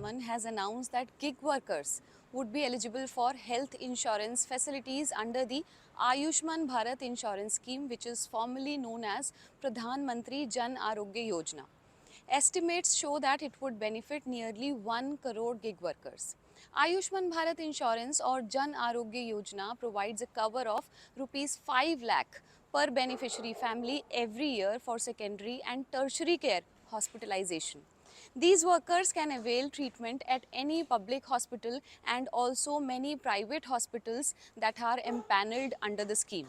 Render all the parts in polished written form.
Ayushman has announced that gig workers would be eligible for health insurance facilities under the Ayushman Bharat Insurance Scheme, which is formerly known as Pradhan Mantri Jan Arogya Yojana. Estimates show that it would benefit nearly 1 crore gig workers. Ayushman Bharat Insurance or Jan Arogya Yojana provides a cover of rupees 5 lakh per beneficiary family every year for secondary and tertiary care hospitalization. These workers can avail treatment at any public hospital and also many private hospitals that are empaneled under the scheme.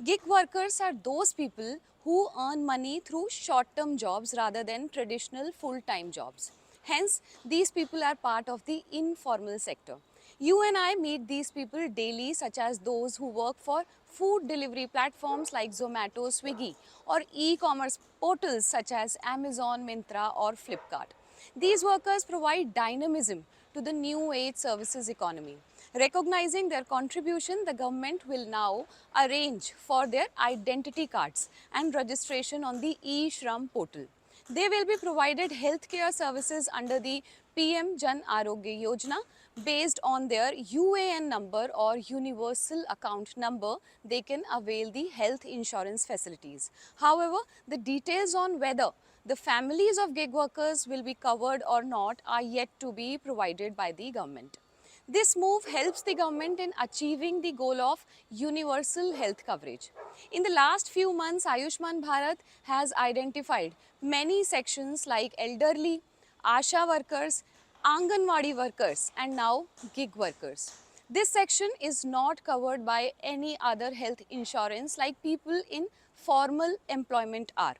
Gig workers are those people who earn money through short-term jobs rather than traditional full-time jobs. Hence, these people are part of the informal sector. You and I meet these people daily, such as those who work for food delivery platforms like Zomato, Swiggy, or e-commerce portals such as Amazon, Myntra, or Flipkart. These workers provide dynamism to the new age services economy. Recognizing their contribution, the government will now arrange for their identity cards and registration on the e-Shram portal. They will be provided healthcare services under the PM Jan Arogya Yojana based on their UAN number or universal account number. They can avail the health insurance facilities. However, the details on whether the families of gig workers will be covered or not are yet to be provided by the government. This move helps the government in achieving the goal of universal health coverage. In the last few months, Ayushman Bharat has identified many sections like elderly, ASHA workers, Anganwadi workers, and now gig workers. This section is not covered by any other health insurance like people in formal employment are.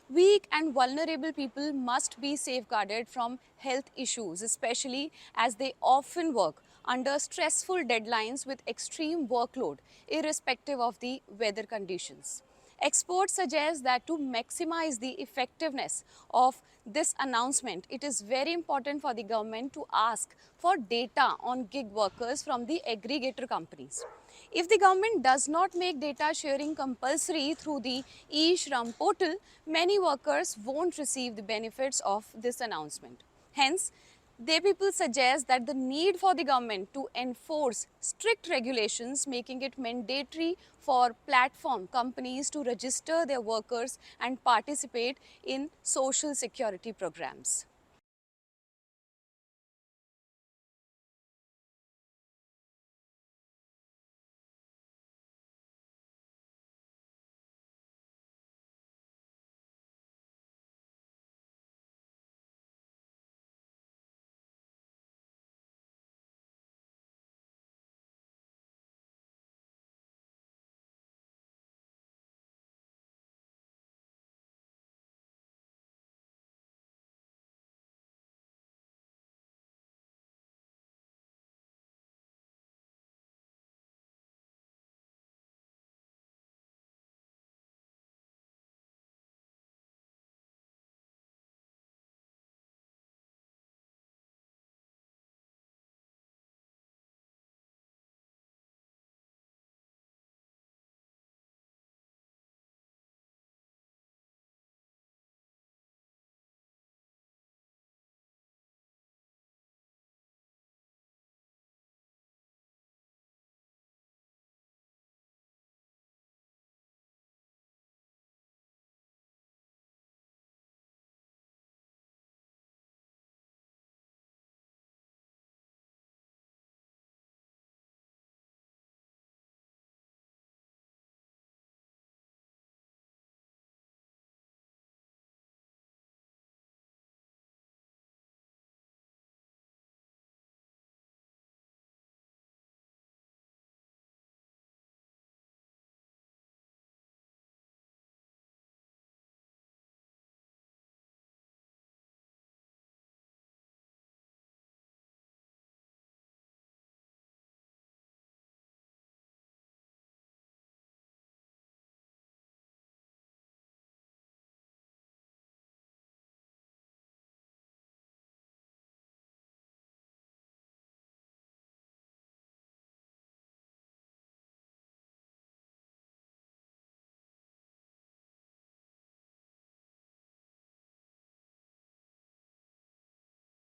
Weak and vulnerable people must be safeguarded from health issues, especially as they often work under stressful deadlines with extreme workload, irrespective of the weather conditions. Experts suggest that to maximize the effectiveness of this announcement, it is very important for the government to ask for data on gig workers from the aggregator companies. If the government does not make data sharing compulsory through the e-Shram portal, many workers won't receive the benefits of this announcement. Hence, they people suggest that the need for the government to enforce strict regulations, making it mandatory for platform companies to register their workers and participate in social security programs.